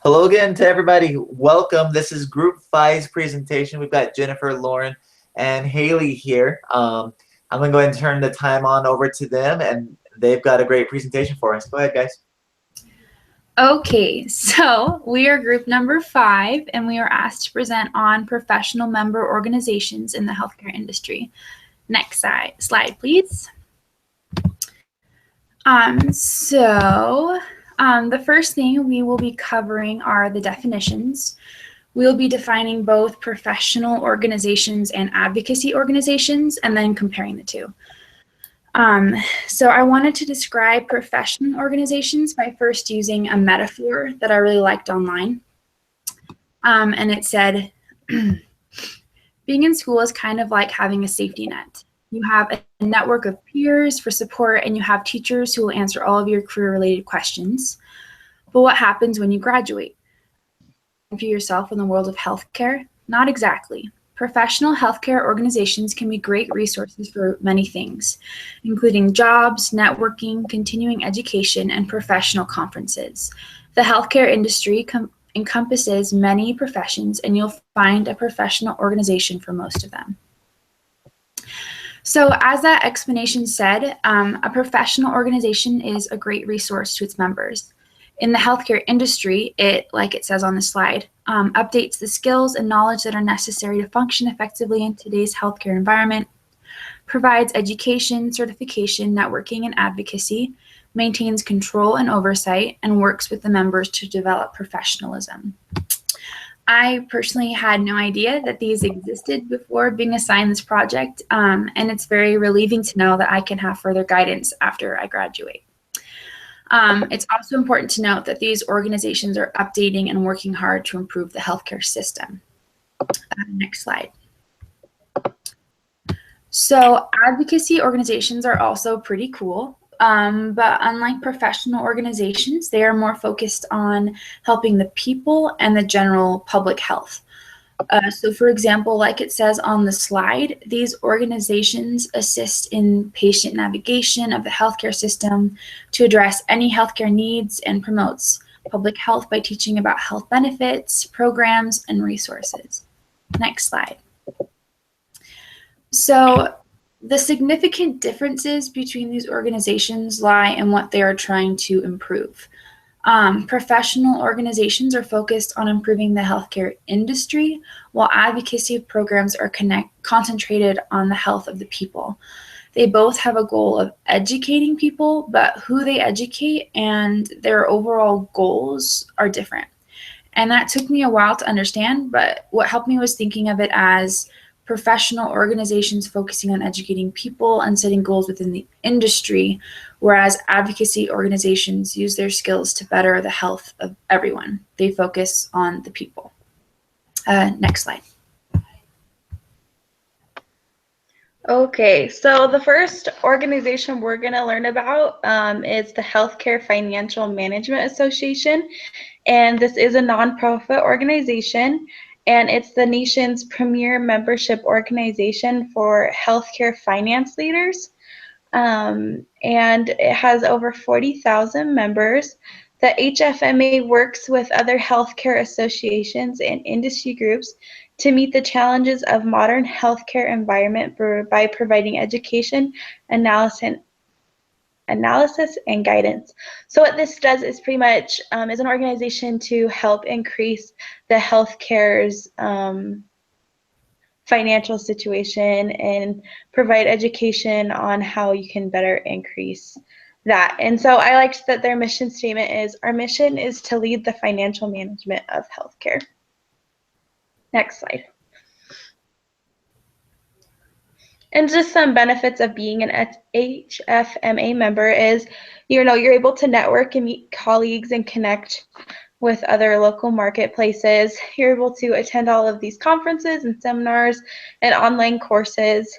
Hello again to everybody. Welcome. This is Group 5's presentation. We've got Jennifer, Lauren, and Haley here. I'm going to go ahead and turn the time on over to them, and they've got a great presentation for us. Go ahead, guys. Okay, so we are group number 5, and we are asked to present on professional member organizations in the healthcare industry. Next slide, please. The first thing we will be covering are the definitions. We'll be defining both professional organizations and advocacy organizations, and then comparing the two. So I wanted to describe professional organizations by first using a metaphor that I really liked online. And it said, being in school is kind of like having a safety net. You have a network of peers for support, and you have teachers who will answer all of your career-related questions. But what happens when you graduate? For yourself in the world of healthcare? Not exactly. Professional healthcare organizations can be great resources for many things, including jobs, networking, continuing education, and professional conferences. The healthcare industry encompasses many professions, and you'll find a professional organization for most of them. So as that explanation said, a professional organization is a great resource to its members. In the healthcare industry, it, like it says on the slide, updates the skills and knowledge that are necessary to function effectively in today's healthcare environment, provides education, certification, networking, and advocacy, maintains control and oversight, and works with the members to develop professionalism. I personally had no idea that these existed before being assigned this project, and it's very relieving to know that I can have further guidance after I graduate. It's also important to note that these organizations are updating and working hard to improve the healthcare system. Next slide. So advocacy organizations are also pretty cool, but unlike professional organizations, they are more focused on helping the people and the general public health. So for example, like it says on the slide, these organizations assist in patient navigation of the healthcare system to address any healthcare needs and promotes public health by teaching about health benefits, programs, and resources. Next slide. So the significant differences between these organizations lie in what they are trying to improve. Professional organizations are focused on improving the healthcare industry, while advocacy programs are concentrated on the health of the people. They both have a goal of educating people, but who they educate and their overall goals are different. And that took me a while to understand, but what helped me was thinking of it as professional organizations focusing on educating people and setting goals within the industry, whereas advocacy organizations use their skills to better the health of everyone. They focus on the people. Next slide. Okay, so the first organization we're going to learn about is the Healthcare Financial Management Association, and this is a nonprofit organization, and it's the nation's premier membership organization for healthcare finance leaders, and it has over 40,000 members. The HFMA works with other healthcare associations and industry groups to meet the challenges of modern healthcare environment by providing education, analysis, and guidance. So what this does is pretty much is an organization to help increase the healthcare's financial situation and provide education on how you can better increase that. And so I liked that their mission statement is, our mission is to lead the financial management of healthcare. Next slide. And just some benefits of being an HFMA member is, you're able to network and meet colleagues and connect with other local marketplaces. You're able to attend all of these conferences and seminars and online courses.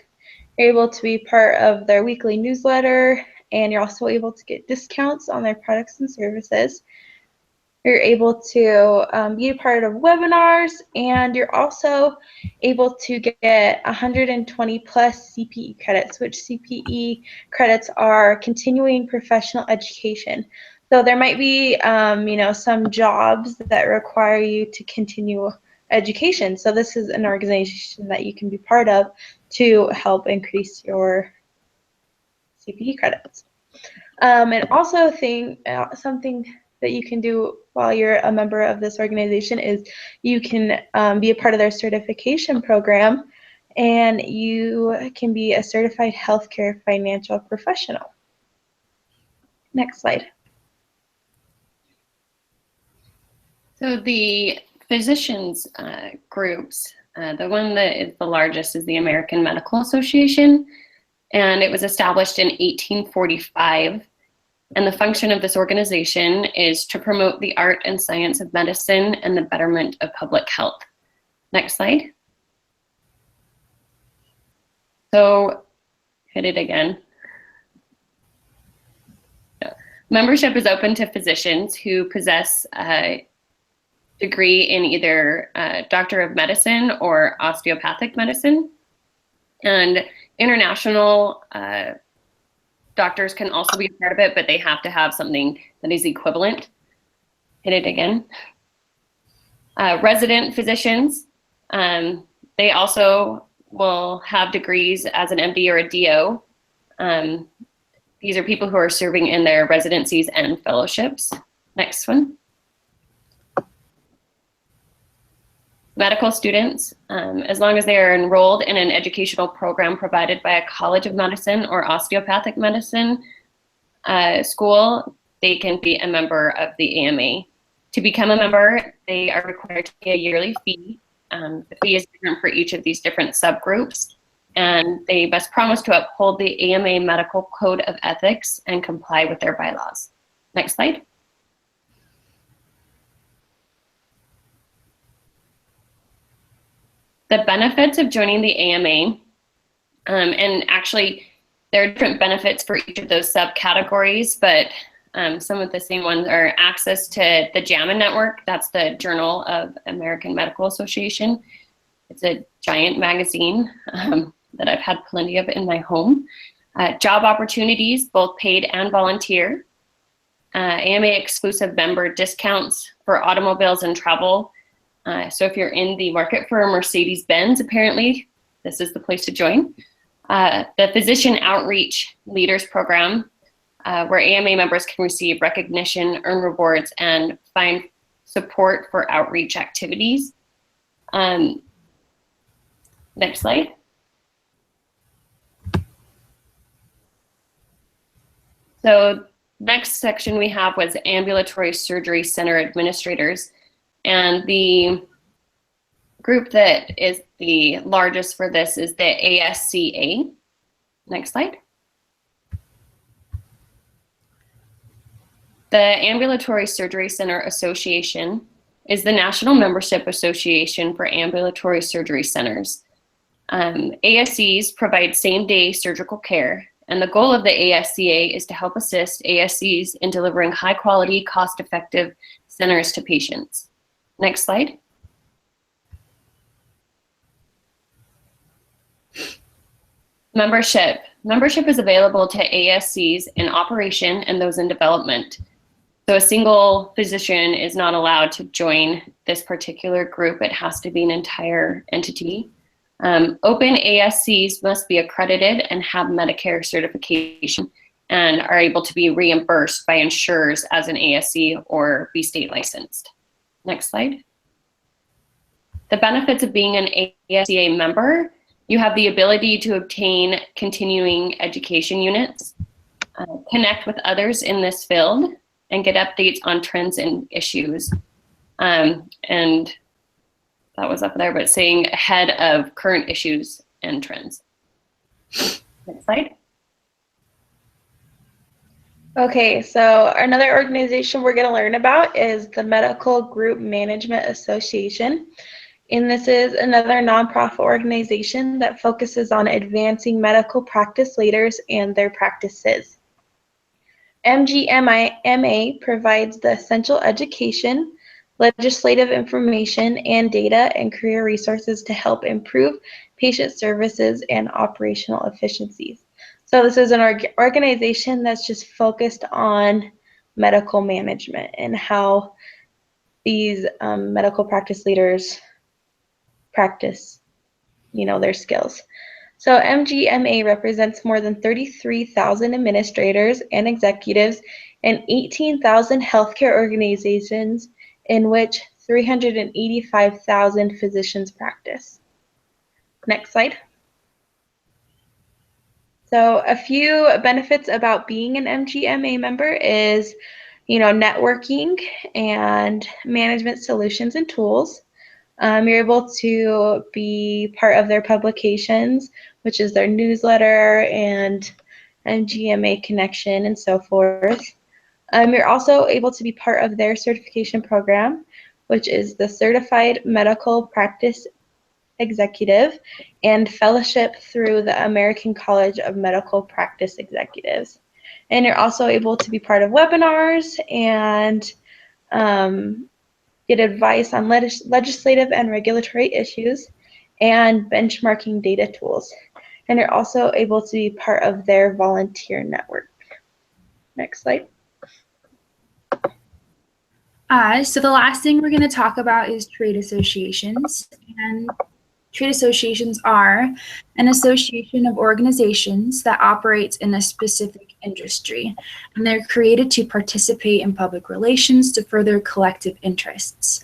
You're able to be part of their weekly newsletter, and you're also able to get discounts on their products and services. You're able to be a part of webinars, and you're also able to get 120 plus CPE credits, which CPE credits are continuing professional education. So there might be, some jobs that require you to continue education. So this is an organization that you can be part of to help increase your CPE credits. And also something that you can do while you're a member of this organization is you can be a part of their certification program, and you can be a certified healthcare financial professional. Next slide. So the physicians groups, the one that is the largest is the American Medical Association, and it was established in 1845. And the function of this organization is to promote the art and science of medicine and the betterment of public health. Next slide. So hit it again. Membership is open to physicians who possess a degree in either Doctor of Medicine or osteopathic medicine. And international doctors can also be a part of it, but they have to have something that is equivalent. Hit it again. Resident physicians, they also will have degrees as an MD or a DO. These are people who are serving in their residencies and fellowships. Next one. Medical students, as long as they are enrolled in an educational program provided by a college of medicine or osteopathic medicine school, they can be a member of the AMA. To become a member, they are required to pay a yearly fee. The fee is different for each of these different subgroups, and they must promise to uphold the AMA Medical Code of Ethics and comply with their bylaws. Next slide. The benefits of joining the AMA, and actually there are different benefits for each of those subcategories, but some of the same ones are access to the JAMA network. That's the Journal of American Medical Association. It's a giant magazine that I've had plenty of in my home. Job opportunities, both paid and volunteer. AMA exclusive member discounts for automobiles and travel. So if you're in the market for a Mercedes-Benz, apparently this is the place to join. The Physician Outreach Leaders Program, where AMA members can receive recognition, earn rewards, and find support for outreach activities. Next slide. So next section we have was ambulatory surgery center administrators. And the group that is the largest for this is the ASCA. Next slide. The Ambulatory Surgery Center Association is the national membership association for ambulatory surgery centers. ASCs provide same-day surgical care, and the goal of the ASCA is to help assist ASCs in delivering high-quality, cost-effective centers to patients. Next slide. Membership. Membership is available to ASCs in operation and those in development. So a single physician is not allowed to join this particular group. It has to be an entire entity. Open ASCs must be accredited and have Medicare certification and are able to be reimbursed by insurers as an ASC or be state licensed. Next slide. The benefits of being an ASCA member: you have the ability to obtain continuing education units, connect with others in this field, and get updates on trends and issues. And that was up there, but staying ahead of current issues and trends. Next slide. Okay, so another organization we're going to learn about is the Medical Group Management Association. And this is another nonprofit organization that focuses on advancing medical practice leaders and their practices. MGMA provides the essential education, legislative information, and data and career resources to help improve patient services and operational efficiencies. So this is an organization that's just focused on medical management and how these medical practice leaders practice, their skills. So MGMA represents more than 33,000 administrators and executives and 18,000 healthcare organizations in which 385,000 physicians practice. Next slide. So a few benefits about being an MGMA member is, networking and management solutions and tools. You're able to be part of their publications, which is their newsletter and MGMA connection and so forth. You're also able to be part of their certification program, which is the Certified Medical Practice Executive and fellowship through the American College of Medical Practice Executives. And you're also able to be part of webinars and get advice on legislative and regulatory issues and benchmarking data tools. And you're also able to be part of their volunteer network. Next slide. So the last thing we're going to talk about is trade associations. And trade associations are an association of organizations that operates in a specific industry, and they're created to participate in public relations to further collective interests.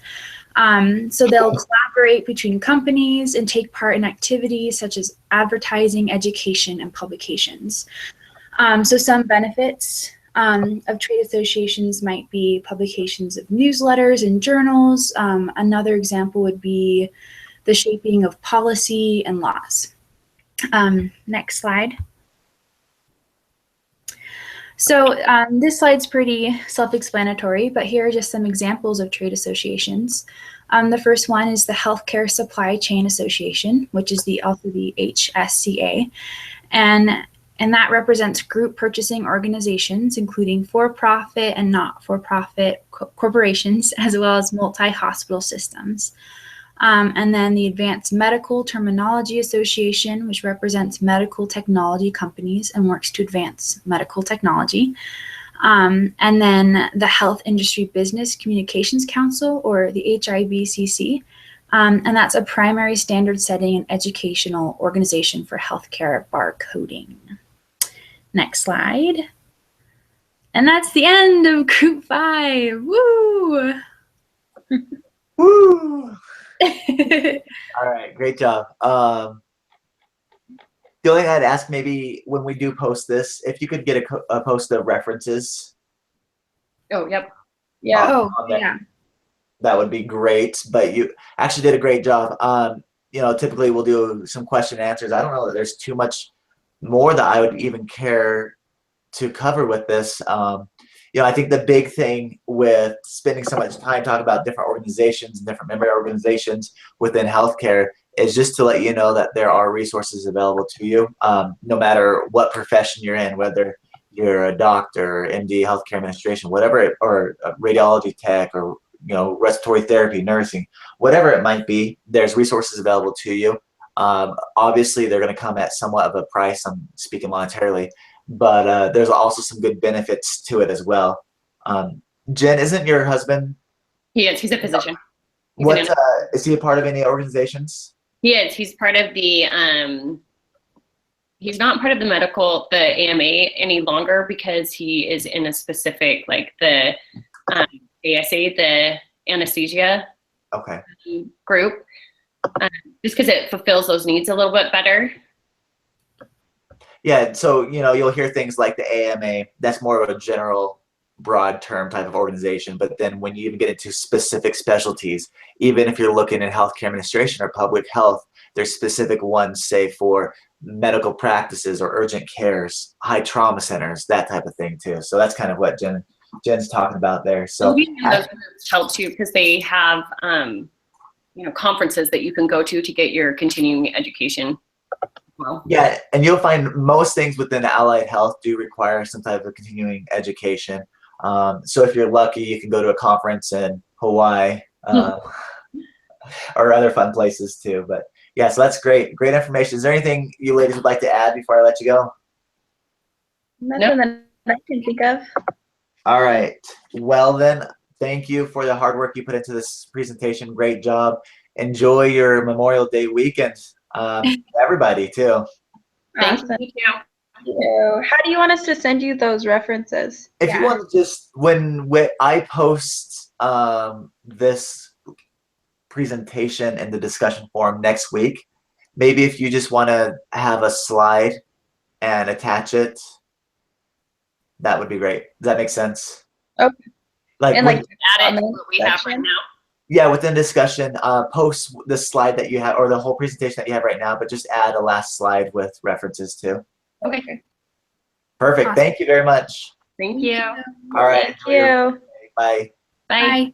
So they'll collaborate between companies and take part in activities such as advertising, education, and publications. So some benefits of trade associations might be publications of newsletters and journals. Another example would be the shaping of policy and laws. Next slide. So this slide's pretty self-explanatory, but here are just some examples of trade associations. The first one is the Healthcare Supply Chain Association, which is also the HSCA, and that represents group purchasing organizations, including for-profit and not-for-profit corporations, as well as multi-hospital systems. And then the Advanced Medical Terminology Association, which represents medical technology companies and works to advance medical technology. And then the Health Industry Business Communications Council, or the HIBCC, and that's a primary standard setting and educational organization for healthcare barcoding. Next slide. And that's the end of Group 5. Woo! Woo! All right, great job. The only thing I'd ask, maybe when we do post this, if you could get a post of references. Oh, yep. Yeah. Yeah. That would be great. But you actually did a great job. Typically we'll do some question and answers. I don't know that there's too much more that I would even care to cover with this. I think the big thing with spending so much time talking about different organizations and different member organizations within healthcare is just to let you know that there are resources available to you, no matter what profession you're in, whether you're a doctor, MD, healthcare administration, whatever, or radiology tech, or respiratory therapy, nursing, whatever it might be. There's resources available to you. Obviously, they're going to come at somewhat of a price. I'm speaking monetarily. But there's also some good benefits to it as well. Jen, isn't your husband? He is. He's a physician. Is he a part of any organizations? He is. He's part of the. He's not part of the AMA any longer because he is in a specific, like the ASA, the anesthesia group, just because it fulfills those needs a little bit better. Yeah, so you'll hear things like the AMA. That's more of a general, broad term type of organization. But then when you even get into specific specialties, even if you're looking at healthcare administration or public health, there's specific ones, say for medical practices or urgent cares, high trauma centers, that type of thing too. So that's kind of what Jen's talking about there. So those groups help too because they have conferences that you can go to get your continuing education. Well, yeah, and you'll find most things within allied health do require some type of continuing education. So if you're lucky, you can go to a conference in Hawaii or other fun places too. But yeah, so that's great information. Is there anything you ladies would like to add before I let you go? Nothing that I can think of. All right. Well then, thank you for the hard work you put into this presentation. Great job. Enjoy your Memorial Day weekend. Everybody too. Thank Awesome. you. Too. Thank you. How do you want us to send you those references? If you want to just, when I post this presentation in the discussion forum next week, maybe if you just want to have a slide and attach it, that would be great. Does that make sense? Okay. Like, And when, like Add it to comment what we have right section? now. yeah, within discussion, post the slide that you have, or the whole presentation that you have right now, but just add a last slide with references too. Okay. Perfect. Awesome. Thank you very much. Thank you. All right. Thank you. Bye. Bye. Bye.